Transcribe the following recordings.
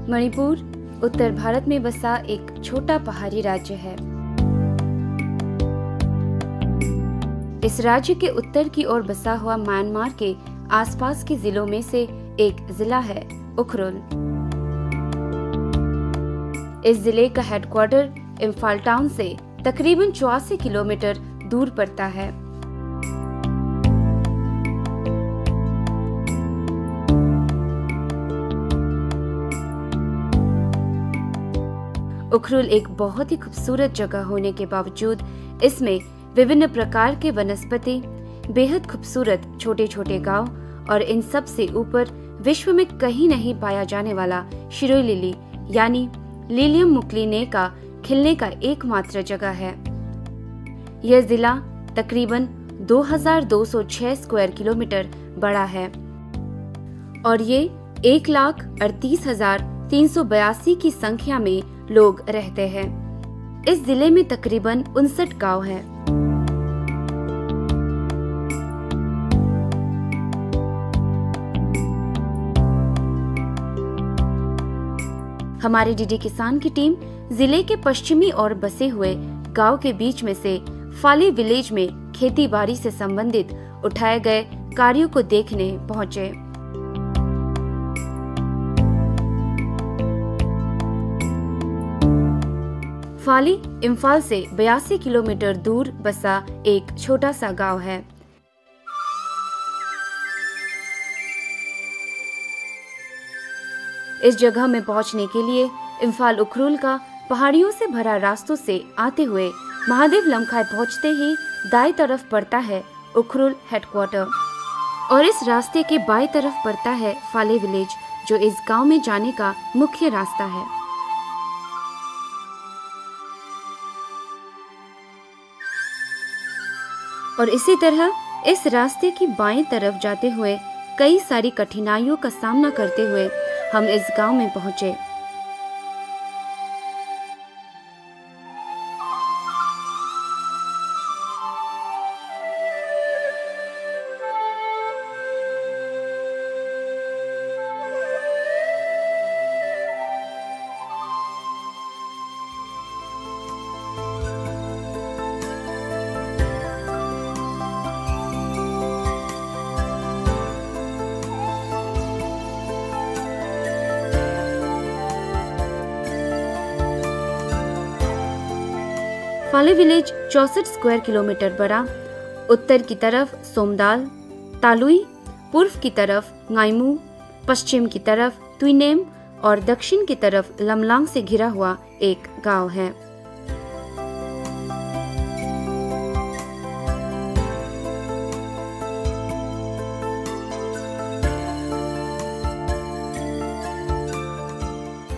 मणिपुर उत्तर भारत में बसा एक छोटा पहाड़ी राज्य है। इस राज्य के उत्तर की ओर बसा हुआ म्यांमार के आसपास के जिलों में से एक जिला है उखरुल। इस जिले का हेडक्वार्टर इम्फाल टाउन से तकरीबन 84 किलोमीटर दूर पड़ता है। उखरुल एक बहुत ही खूबसूरत जगह होने के बावजूद इसमें विभिन्न प्रकार के वनस्पति, बेहद खूबसूरत छोटे छोटे गांव और इन सब से ऊपर विश्व में कहीं नहीं पाया जाने वाला शिरोई लिली यानी लिलियम मुक्लिने का खिलने का एकमात्र जगह है। यह जिला तकरीबन 2206 स्क्वायर किलोमीटर बड़ा है और ये 1,38,382 की संख्या में लोग रहते हैं। इस जिले में तकरीबन 59 गांव हैं। हमारे डीडी किसान की टीम जिले के पश्चिमी और बसे हुए गांव के बीच में से फाली विलेज में खेती बाड़ी से संबंधित उठाए गए कार्यों को देखने पहुंचे। फाली इम्फाल से 82 किलोमीटर दूर बसा एक छोटा सा गांव है। इस जगह में पहुंचने के लिए इम्फाल उखरुल का पहाड़ियों से भरा रास्तों से आते हुए महादेव लमखाई पहुंचते ही दाएं तरफ पड़ता है उखरुल हेडक्वार्टर और इस रास्ते के बाएं तरफ पड़ता है फाले विलेज, जो इस गांव में जाने का मुख्य रास्ता है। और इसी तरह इस रास्ते की बाएं तरफ जाते हुए कई सारी कठिनाइयों का सामना करते हुए हम इस गांव में पहुंचे। फाले विलेज 64 स्क्वायर किलोमीटर बड़ा, उत्तर की तरफ सोमदाल, तालुई, पूर्व की तरफ गाइमू, पश्चिम की तरफ तुइनेम और दक्षिण की तरफ लमलांग से घिरा हुआ एक गांव है।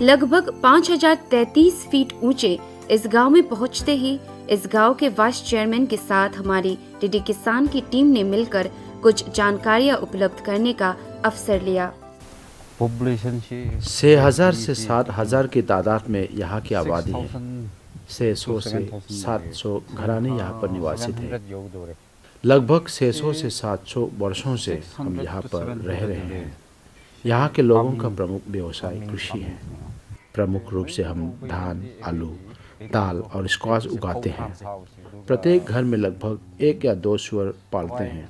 लगभग 5033 फीट ऊंचे इस गांव में पहुंचते ही इस गांव के वाइस चेयरमैन के साथ हमारी डीडी किसान की टीम ने मिलकर कुछ जानकारियां उपलब्ध करने का अवसर लिया। 6,000 से 7,000 की तादाद में यहाँ की आबादी है। 600 से 700 घराने यहाँ पर निवासित हैं। लगभग 600 से 700 वर्षों से हम यहाँ पर रह रहे हैं। यहाँ के लोगों का प्रमुख व्यवसाय कृषि है। प्रमुख रूप से हम धान, आलू, दाल और स्क्वाश उगाते हैं। प्रत्येक घर में लगभग 1 या 2 सूअर पालते हैं।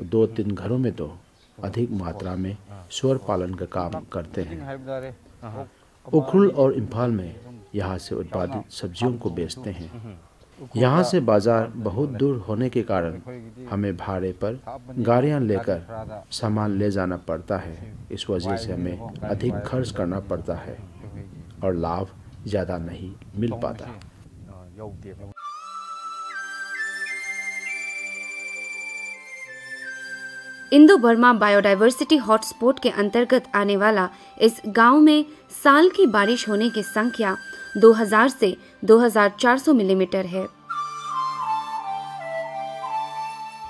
2-3 घरों में तो अधिक मात्रा में सूअर पालन का काम करते हैं। उखरुल और इम्फाल में यहाँ से उत्पादित सब्जियों को बेचते हैं। यहाँ से बाजार बहुत दूर होने के कारण हमें भाड़े पर गाड़ियाँ लेकर सामान ले जाना पड़ता है। इस वजह से हमें अधिक खर्च करना पड़ता है और लाभ ज्यादा नहीं मिल पाता। इंडो बर्मा बायोडायवर्सिटी हॉटस्पॉट के अंतर्गत आने वाला इस गांव में साल की बारिश होने की संख्या 2000 से 2400 मिलीमीटर है।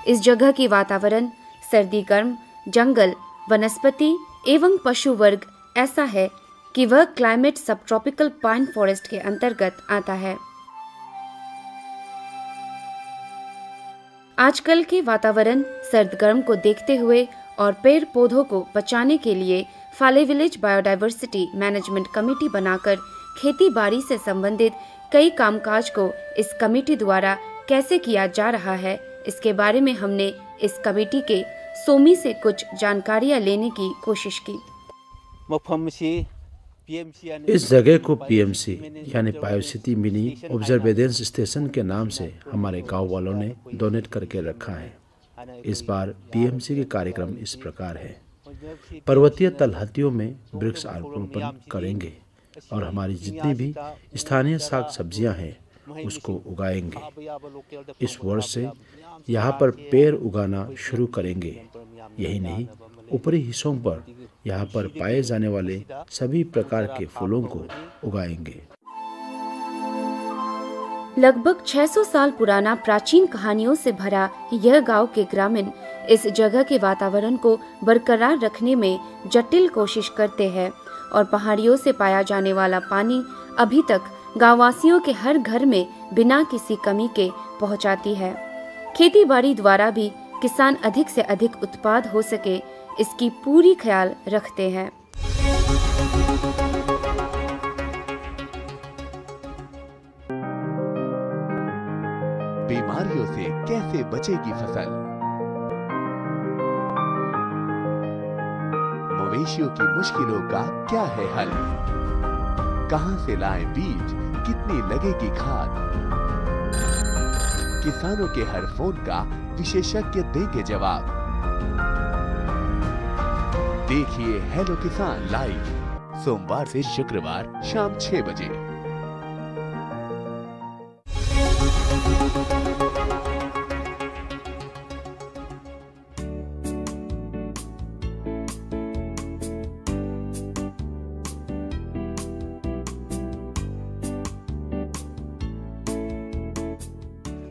इस जगह की वातावरण सर्दी गर्म, जंगल, वनस्पति एवं पशु वर्ग ऐसा है कि वह क्लाइमेट सब ट्रॉपिकल पाइन फॉरेस्ट के अंतर्गत आता है। आजकल के वातावरण सर्द गर्म को देखते हुए और पेड़ पौधों को बचाने के लिए फाले विलेज बायोडायवर्सिटी मैनेजमेंट कमेटी बनाकर खेती बाड़ी से संबंधित कई कामकाज को इस कमेटी द्वारा कैसे किया जा रहा है, इसके बारे में हमने इस कमेटी के सोमी से कुछ जानकारियां लेने की कोशिश की। इस जगह को पीएमसी यानी बायोसिटी मिनी ऑब्जर्वेंस स्टेशन के नाम से हमारे गांव वालों ने डोनेट करके रखा है। इस बार पीएमसी के कार्यक्रम इस प्रकार है। पर्वतीय तलहटियों में वृक्ष आरोपण करेंगे और हमारी जितनी भी स्थानीय साग सब्जियां हैं उसको उगाएंगे। इस वर्ष से यहाँ पर पेड़ उगाना शुरू करेंगे। यही नहीं, ऊपरी हिस्सों पर यहाँ पर पाए जाने वाले सभी प्रकार के फूलों को उगाएंगे। लगभग 600 साल पुराना प्राचीन कहानियों से भरा यह गांव के ग्रामीण इस जगह के वातावरण को बरकरार रखने में जटिल कोशिश करते हैं और पहाड़ियों से पाया जाने वाला पानी अभी तक गांववासियों के हर घर में बिना किसी कमी के पहुंचाती है। खेती बाड़ी द्वारा भी किसान अधिक से अधिक उत्पाद हो सके, इसकी पूरी ख्याल रखते हैं। बीमारियों से कैसे बचेगी फसल? मवेशियों की मुश्किलों का क्या है हल? कहां से लाएं बीज, कितनी लगेगी खाद? किसानों के हर फोन का विशेषज्ञ देंगे जवाब। देखिए हेलो किसान लाइव सोमवार से शुक्रवार शाम 6 बजे।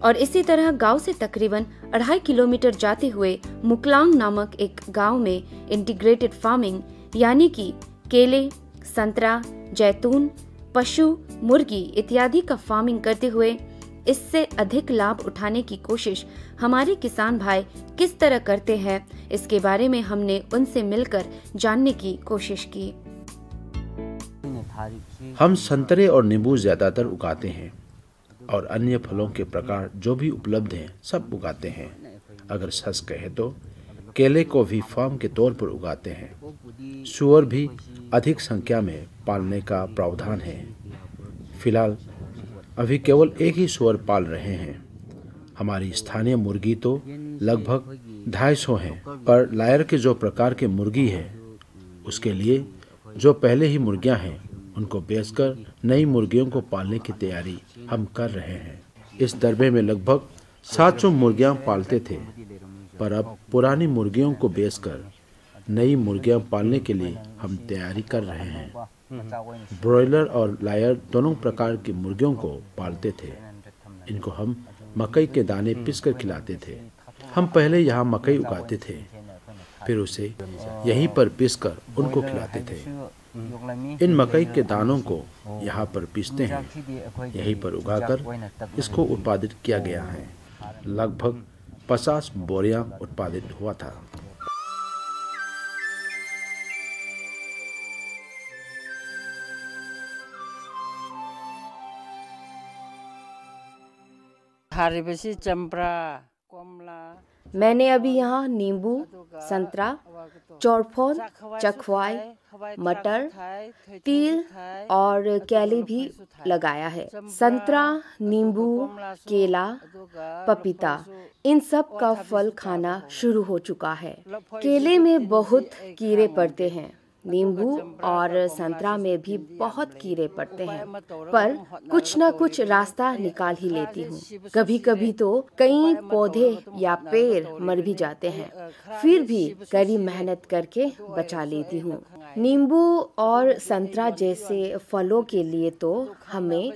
और इसी तरह गांव से तकरीबन 2.5 किलोमीटर जाते हुए मुकलांग नामक एक गांव में इंटीग्रेटेड फार्मिंग यानी कि केले, संतरा, जैतून, पशु, मुर्गी इत्यादि का फार्मिंग करते हुए इससे अधिक लाभ उठाने की कोशिश हमारे किसान भाई किस तरह करते हैं, इसके बारे में हमने उनसे मिलकर जानने की कोशिश की। हम संतरे और नींबू ज्यादातर उगाते हैं और अन्य फलों के प्रकार जो भी उपलब्ध हैं सब उगाते हैं। अगर सच कहे तो केले को भी फार्म के तौर पर उगाते हैं। सूअर भी अधिक संख्या में पालने का प्रावधान है। फिलहाल अभी केवल एक ही सूअर पाल रहे हैं। हमारी स्थानीय मुर्गी तो लगभग 250 हैं, पर लायर के जो प्रकार के मुर्गी है उसके लिए जो पहले ही मुर्गियां हैं उनको बेचकर नई मुर्गियों को पालने की तैयारी हम कर रहे हैं। इस दरबे में लगभग 700 मुर्गियां पालते थे, पर अब पुरानी मुर्गियों को बेचकर नई मुर्गियां पालने के लिए हम तैयारी कर रहे हैं। ब्रॉयलर और लायर दोनों प्रकार की मुर्गियों को पालते थे। इनको हम मकई के दाने पीसकर खिलाते थे। हम पहले यहाँ मकई उगाते थे, फिर उसे यहीं पर पीसकर उनको खिलाते थे। इन मकई के दानों को यहाँ पर पीसते हैं, यहीं पर उगाकर इसको उत्पादित किया गया है। लगभग 50 बोरियां उत्पादित हुआ था। मैंने अभी यहाँ नींबू, संतरा, चौड़फोन, चखवाई, मटर, तिल और केले भी लगाया है। संतरा, नींबू, केला, पपीता इन सब का फल खाना शुरू हो चुका है। केले में बहुत कीड़े पड़ते हैं, नींबू और संतरा में भी बहुत कीड़े पड़ते हैं, पर कुछ न कुछ रास्ता निकाल ही लेती हूँ। कभी कभी तो कई पौधे या पेड़ मर भी जाते हैं, फिर भी कड़ी मेहनत करके बचा लेती हूँ। नींबू और संतरा जैसे फलों के लिए तो हमें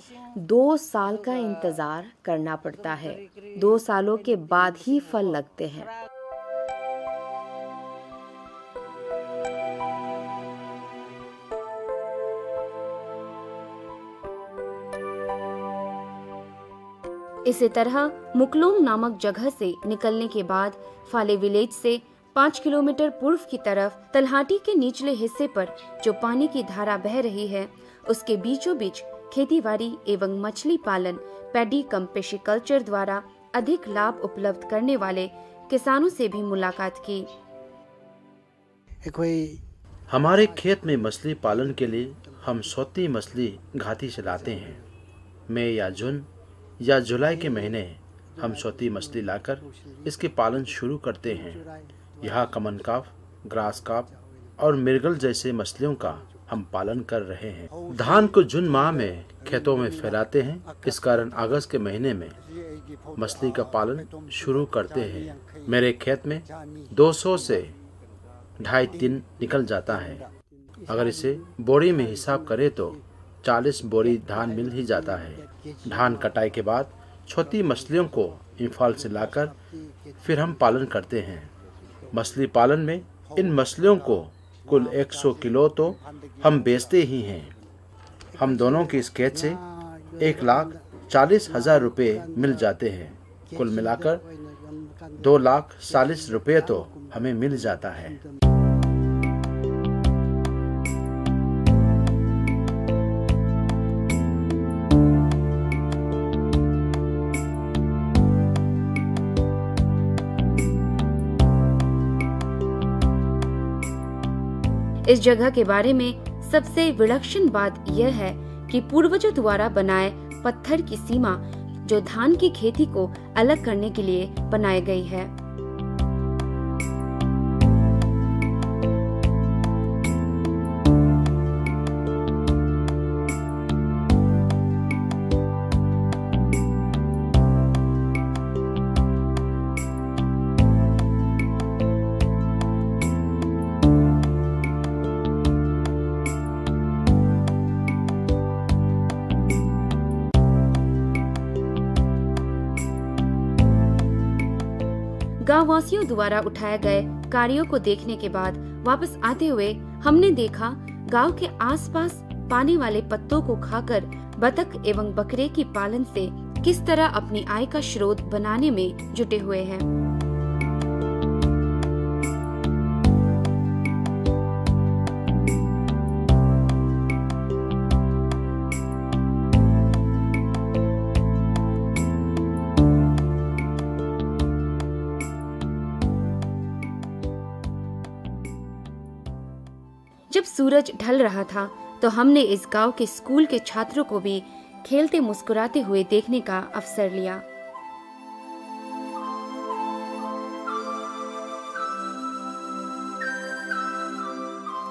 2 साल का इंतजार करना पड़ता है। 2 सालों के बाद ही फल लगते हैं। इसी तरह मुकलोंग नामक जगह से निकलने के बाद फाले विलेज से 5 किलोमीटर पूर्व की तरफ तलहाटी के निचले हिस्से पर जो पानी की धारा बह रही है, उसके बीचों बीच खेतीबाड़ी एवं मछली पालन पैडी कम पिशिकल्चर द्वारा अधिक लाभ उपलब्ध करने वाले किसानों से भी मुलाकात की। हमारे खेत में मछली पालन के लिए हम सोती मछली घाटी चलाते हैं। मई या जून या जुलाई के महीने हम सोती मछली लाकर इसके पालन शुरू करते हैं। यहाँ कमन कार्प, ग्रास कार्प और मृगल जैसे मछलियों का हम पालन कर रहे हैं। धान को जून माह में खेतों में फैलाते हैं, इस कारण अगस्त के महीने में मछली का पालन शुरू करते हैं। मेरे खेत में 200 से 2.5-3 निकल जाता है। अगर इसे बोरी में हिसाब करें तो 40 बोरी धान मिल ही जाता है। धान कटाई के बाद छोटी मछलियों को इम्फाल से लाकर फिर हम पालन करते हैं। मछली पालन में इन मछलियों को कुल 100 किलो तो हम बेचते ही हैं। हम दोनों की इस खेत से 1,40,000 रुपये मिल जाते हैं। कुल मिलाकर 2,40,000 रुपये तो हमें मिल जाता है। इस जगह के बारे में सबसे विलक्षण बात यह है कि पूर्वजों द्वारा बनाए पत्थर की सीमा जो धान की खेती को अलग करने के लिए बनाई गई है। गाँव वासियों द्वारा उठाए गए कार्यों को देखने के बाद वापस आते हुए हमने देखा गांव के आसपास पानी वाले पत्तों को खाकर बतख एवं बकरे की पालन से किस तरह अपनी आय का स्रोत बनाने में जुटे हुए हैं। जब सूरज ढल रहा था तो हमने इस गांव के स्कूल के छात्रों को भी खेलते मुस्कुराते हुए देखने का अवसर लिया।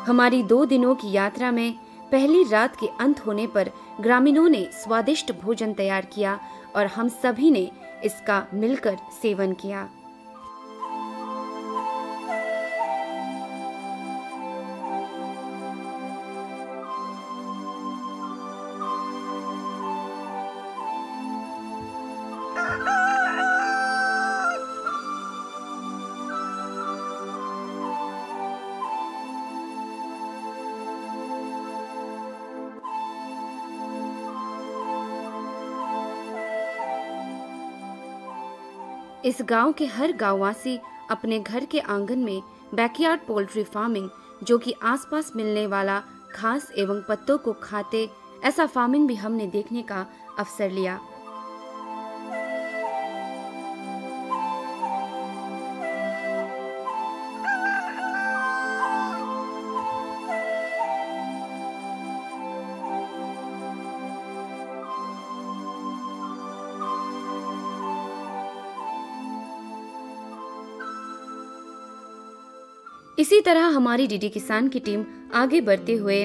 हमारी 2 दिनों की यात्रा में पहली रात के अंत होने पर ग्रामीणों ने स्वादिष्ट भोजन तैयार किया और हम सभी ने इसका मिलकर सेवन किया। इस गांव के हर गांववासी अपने घर के आंगन में बैकयार्ड पोल्ट्री फार्मिंग, जो कि आसपास मिलने वाला घास एवं पत्तों को खाते, ऐसा फार्मिंग भी हमने देखने का अवसर लिया। इसी तरह हमारी डीडी किसान की टीम आगे बढ़ते हुए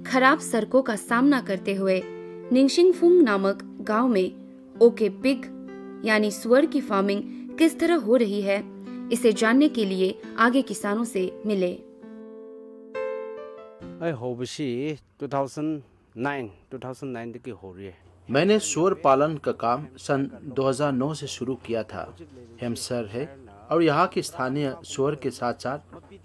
खराब सड़कों का सामना करते हुए निंगशिंगफुंग नामक गांव में ओके पिग यानी सुअर की फार्मिंग किस तरह हो रही है, इसे जानने के लिए आगे किसानों से मिले। 2009 की हो रही है। मैंने सूअर पालन का काम सन 2009 से शुरू किया था। हेम्पशायर है और यहाँ की स्थानीय सूअर के साथ साथ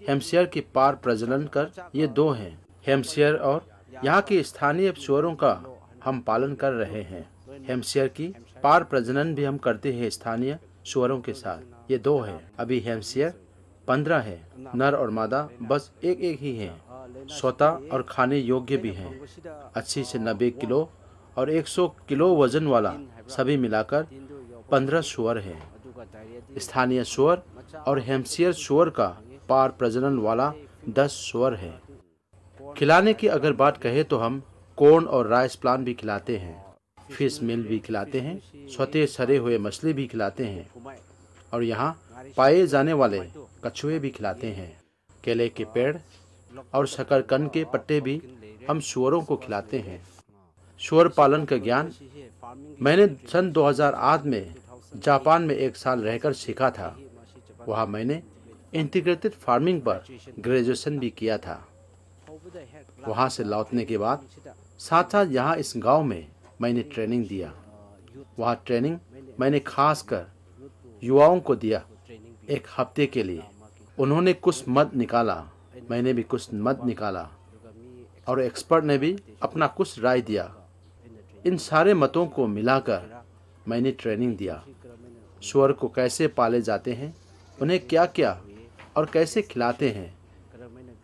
हेम्पशायर की पार प्रजनन कर ये 2 हैं। हेम्पशायर और यहाँ की स्थानीय सूअरों का हम पालन कर रहे हैं। हेम्पशायर की पार प्रजनन भी हम करते हैं स्थानीय सूअरों के साथ। ये 2 हैं। अभी हेम्पशायर 15 है। नर और मादा बस एक एक ही हैं। सोता और खाने योग्य भी हैं। 80 से 90 किलो और 100 किलो वजन वाला सभी मिलाकर 15 सूअर हैं। स्थानीय सूअर और हेम्पशायर सूअर का पार प्रजनन वाला 10 सूअर है। खिलाने की अगर बात कहे तो हम कॉर्न और राइस प्लांट भी खिलाते हैं, फिश मिल भी खिलाते हैं, स्वतः सड़े हुए मछली भी खिलाते हैं और यहाँ पाए जाने वाले कछुए भी खिलाते हैं। केले के पेड़ और शकरकंद के पत्ते भी हम सूअरों को खिलाते हैं। सूअर पालन का ज्ञान मैंने सन 2008 में जापान में 1 साल रहकर सीखा था। वहाँ मैंने इंटीग्रेटेड फार्मिंग पर ग्रेजुएशन भी किया था। वहाँ से लौटने के बाद साथ साथ यहाँ इस गांव में मैंने ट्रेनिंग दिया। वहाँ ट्रेनिंग मैंने खासकर युवाओं को दिया 1 हफ्ते के लिए। उन्होंने कुछ मत निकाला, मैंने भी कुछ मत निकाला और एक्सपर्ट ने भी अपना कुछ राय दिया। इन सारे मतों को मिलाकर मैंने ट्रेनिंग दिया। सूअर को कैसे पाले जाते हैं, उन्हें क्या क्या और कैसे खिलाते हैं,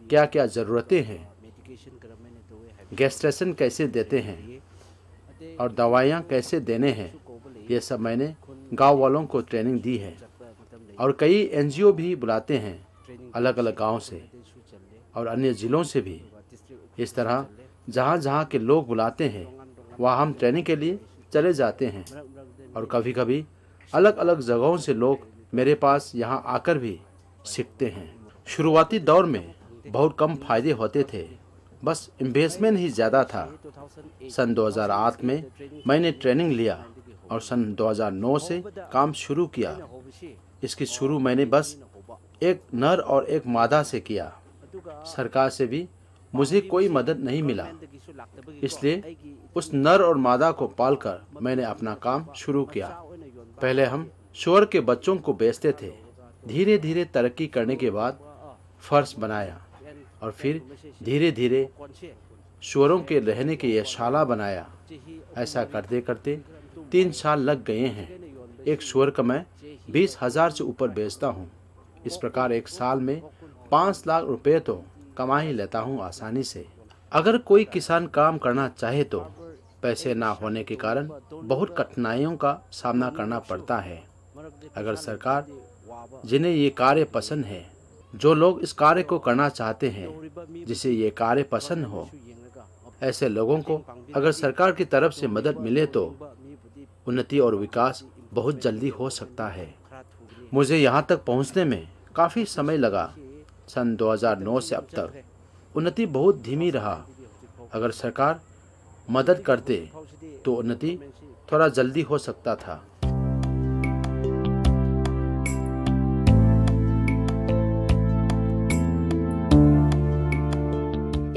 क्या क्या ज़रूरतें हैं, गैस्ट्रेशन कैसे देते हैं और दवाइयाँ कैसे देने हैं, ये सब मैंने गांव वालों को ट्रेनिंग दी है। और कई एनजीओ भी बुलाते हैं अलग अलग गांव से और अन्य ज़िलों से भी। इस तरह जहाँ जहाँ के लोग बुलाते हैं वहाँ हम ट्रेनिंग के लिए चले जाते हैं और कभी कभी अलग अलग जगहों से लोग मेरे पास यहाँ आकर भी सीखते हैं। शुरुआती दौर में बहुत कम फायदे होते थे, बस इन्वेस्टमेंट ही ज़्यादा था। सन 2008 में मैंने ट्रेनिंग लिया और सन 2009 से काम शुरू किया। इसकी शुरू मैंने बस 1 नर और 1 मादा से किया। सरकार से भी मुझे कोई मदद नहीं मिला, इसलिए उस नर और मादा को पालकर मैंने अपना काम शुरू किया। पहले हम सूअर के बच्चों को बेचते थे। धीरे धीरे तरक्की करने के बाद फर्श बनाया और फिर धीरे धीरे सूअरों के रहने के लिए शाला बनाया। ऐसा करते करते 3 साल लग गए हैं। एक सूअर का मैं 20,000 से ऊपर बेचता हूँ। इस प्रकार 1 साल में 5 लाख रुपए तो कमा ही लेता हूँ आसानी से। अगर कोई किसान काम करना चाहे तो पैसे ना होने के कारण बहुत कठिनाइयों का सामना करना पड़ता है। अगर सरकार जिन्हें ये कार्य पसंद है, जो लोग इस कार्य को करना चाहते हैं, जिसे ये कार्य पसंद हो, ऐसे लोगों को अगर सरकार की तरफ से मदद मिले तो उन्नति और विकास बहुत जल्दी हो सकता है। मुझे यहाँ तक पहुँचने में काफ़ी समय लगा। सन 2009 से अब तक उन्नति बहुत धीमी रहा। अगर सरकार मदद करते तो उन्नति थोड़ा जल्दी हो सकता था।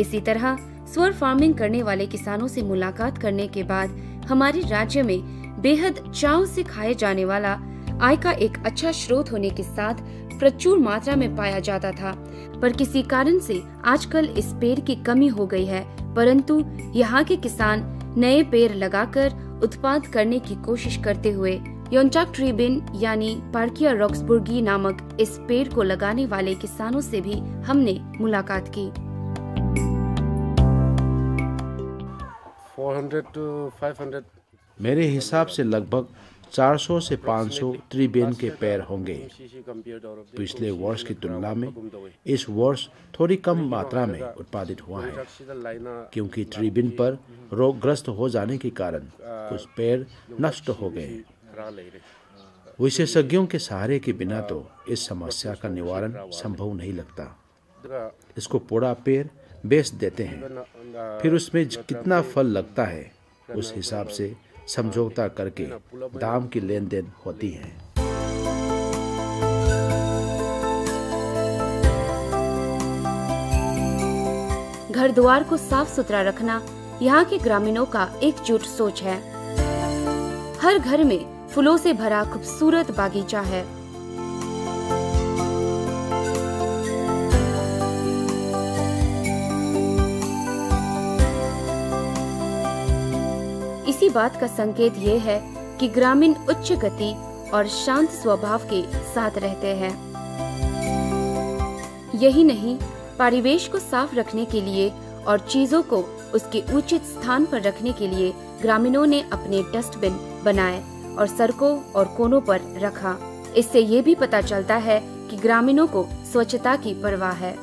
इसी तरह सूअर फार्मिंग करने वाले किसानों से मुलाकात करने के बाद हमारे राज्य में बेहद चाव से खाए जाने वाला आय का एक अच्छा स्रोत होने के साथ प्रचुर मात्रा में पाया जाता था, पर किसी कारण से आजकल इस पेड़ की कमी हो गई है। परंतु यहाँ के किसान नए पेड़ लगाकर उत्पाद करने की कोशिश करते हुए योंचाक ट्री बिन यानी पार्किया रॉक्सबुर्गी नामक इस पेड़ को लगाने वाले किसानों से भी हमने मुलाकात की। 400 to 500 मेरे हिसाब से लगभग 400 से 500 ट्री बेन के पेड़ होंगे। पिछले वर्ष की तुलना में इस वर्ष थोड़ी कम मात्रा में उत्पादित हुआ है, क्योंकि ट्री बेन पर रोगग्रस्त हो जाने के कारण कुछ पेड़ नष्ट हो गए। विशेषज्ञों के सहारे के बिना तो इस समस्या का निवारण संभव नहीं लगता। इसको पूरा पेड़ बेच देते हैं, फिर उसमें कितना फल लगता है उस हिसाब से समझौता करके दाम की लेन देन होती है। घर द्वार को साफ सुथरा रखना यहाँ के ग्रामीणों का एकजुट सोच है। हर घर में फूलों से भरा खूबसूरत बागीचा है। इसी बात का संकेत ये है कि ग्रामीण उच्च गति और शांत स्वभाव के साथ रहते हैं। यही नहीं, परिवेश को साफ रखने के लिए और चीजों को उसके उचित स्थान पर रखने के लिए ग्रामीणों ने अपने डस्टबिन बनाए और सड़कों और कोनों पर रखा। इससे ये भी पता चलता है कि ग्रामीणों को स्वच्छता की परवाह है।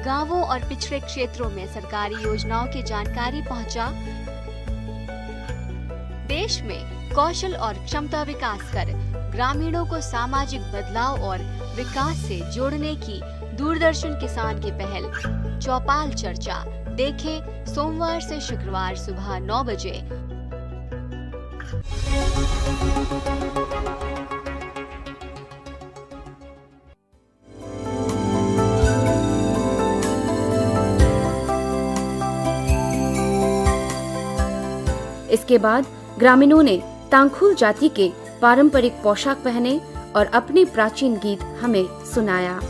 गांवों और पिछड़े क्षेत्रों में सरकारी योजनाओं की जानकारी पहुंचा। देश में कौशल और क्षमता विकास कर ग्रामीणों को सामाजिक बदलाव और विकास से जोड़ने की दूरदर्शन किसान की पहल चौपाल चर्चा देखें सोमवार से शुक्रवार सुबह 9 बजे। इसके बाद ग्रामीणों ने तांगखुल जाति के पारंपरिक पोशाक पहने और अपने प्राचीन गीत हमें सुनाया।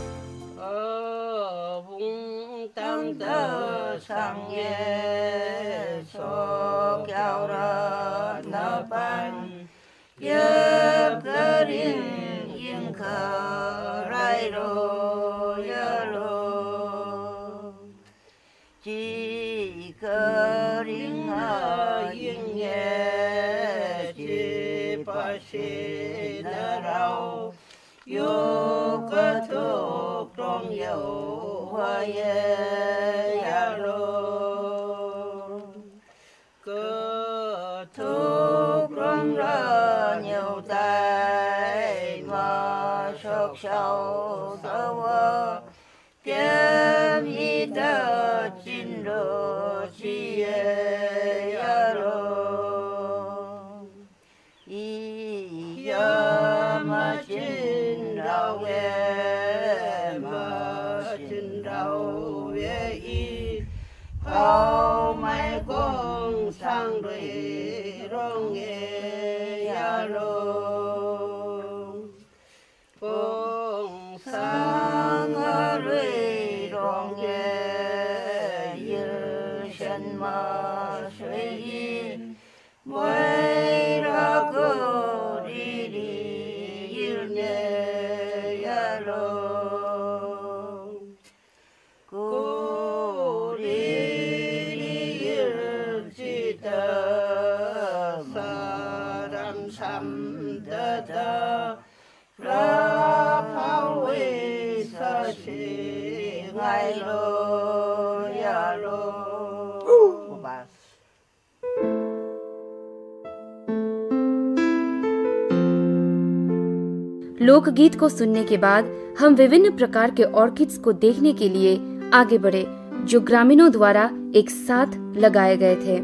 लोकगीत को सुनने के बाद हम विभिन्न प्रकार के ऑर्किड्स को देखने के लिए आगे बढ़े, जो ग्रामीणों द्वारा एक साथ लगाए गए थे।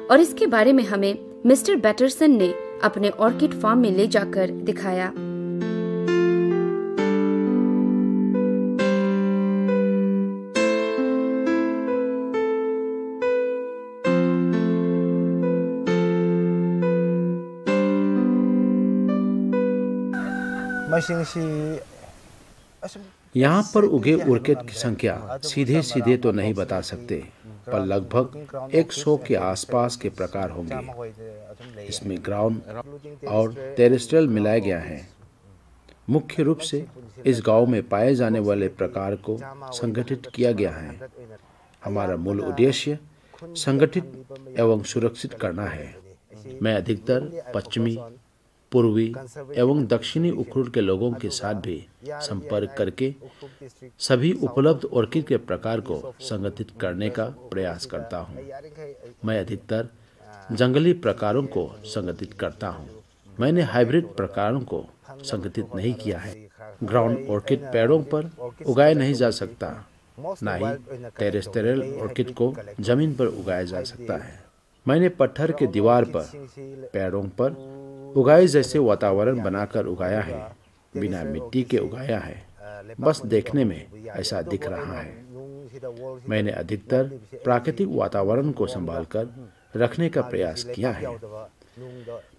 और इसके बारे में हमें मिस्टर बैटरसन ने अपने ऑर्किड फार्म में ले जाकर दिखाया। यहाँ पर उगे ऑर्किड की संख्या सीधे सीधे तो नहीं बता सकते, पर लगभग 100 के आसपास के प्रकार होंगे। इसमें ग्राउंड और टेरेस्ट्रियल मिलाया गया है। मुख्य रूप से इस गांव में पाए जाने वाले प्रकार को संगठित किया गया है। हमारा मूल उद्देश्य संगठित एवं सुरक्षित करना है। मैं अधिकतर पश्चिमी, पूर्वी एवं दक्षिणी उखरुल के लोगों के साथ भी संपर्क करके सभी उपलब्ध ऑर्किड के प्रकार को संगठित करने का प्रयास करता हूँ। मैं अधिकतर जंगली प्रकारों को संगठित करता हूँ। मैंने हाइब्रिड प्रकारों को संगठित नहीं किया है। ग्राउंड ऑर्किड पेड़ों पर उगाया नहीं जा सकता, न ही टेरेस्ट्रियल ऑर्किड को जमीन पर उगाया जा सकता है। मैंने पत्थर के दीवार पर पेड़ों पर उगाए जैसे वातावरण बनाकर उगाया है, बिना मिट्टी के उगाया है। बस देखने में ऐसा दिख रहा है। मैंने अधिकतर प्राकृतिक वातावरण को संभालकर रखने का प्रयास किया है।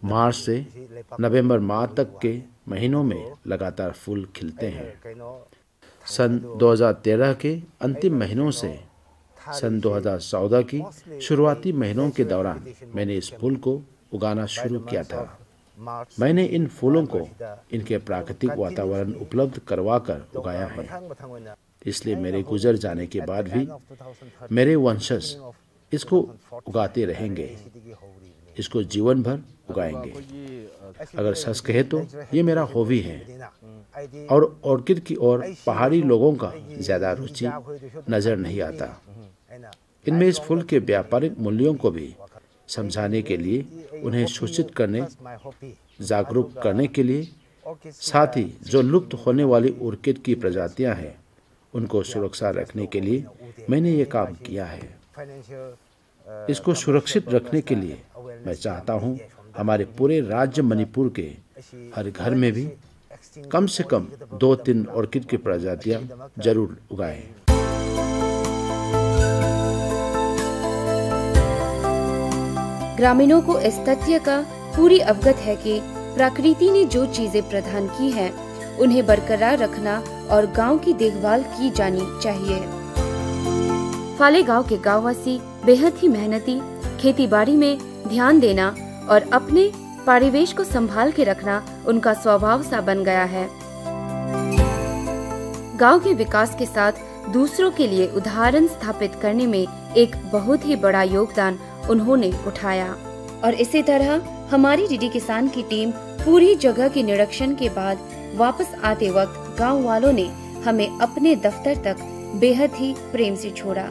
मार्च से नवंबर माह तक के महीनों में लगातार फूल खिलते हैं। सन 2013 के अंतिम महीनों से सन 2014 की शुरुआती महीनों के दौरान मैंने इस फूल को उगाना शुरू किया था। मैंने इन फूलों को इनके प्राकृतिक वातावरण उपलब्ध करवाकर उगाया है, इसलिए मेरे गुजर जाने के बाद भी मेरे वंशज इसको उगाते रहेंगे, इसको जीवन भर उगाएंगे। अगर सच कहे तो ये मेरा हॉबी है और ऑर्किड की ओर पहाड़ी लोगों का ज्यादा रुचि नजर नहीं आता। इनमें इस फूल के व्यापारिक मूल्यों को भी समझाने के लिए, उन्हें सूचित करने, जागरूक करने के लिए, साथ ही जो लुप्त होने वाली ऑर्किड की प्रजातियां हैं उनको सुरक्षा रखने के लिए मैंने ये काम किया है। इसको सुरक्षित रखने के लिए मैं चाहता हूँ हमारे पूरे राज्य मणिपुर के हर घर में भी कम से कम 2-3 ऑर्किड की प्रजातियां जरूर उगाएं। ग्रामीणों को इस तथ्य का पूरी अवगत है कि प्रकृति ने जो चीजें प्रदान की हैं, उन्हें बरकरार रखना और गांव की देखभाल की जानी चाहिए। फाले गांव के गांववासी बेहद ही मेहनती, खेती बाड़ी में ध्यान देना और अपने परिवेश को संभाल के रखना उनका स्वभाव सा बन गया है। गांव के विकास के साथ दूसरों के लिए उदाहरण स्थापित करने में एक बहुत ही बड़ा योगदान उन्होंने उठाया। और इसी तरह हमारी डीडी किसान की टीम पूरी जगह के निरीक्षण के बाद वापस आते वक्त गांव वालों ने हमें अपने दफ्तर तक बेहद ही प्रेम से छोड़ा।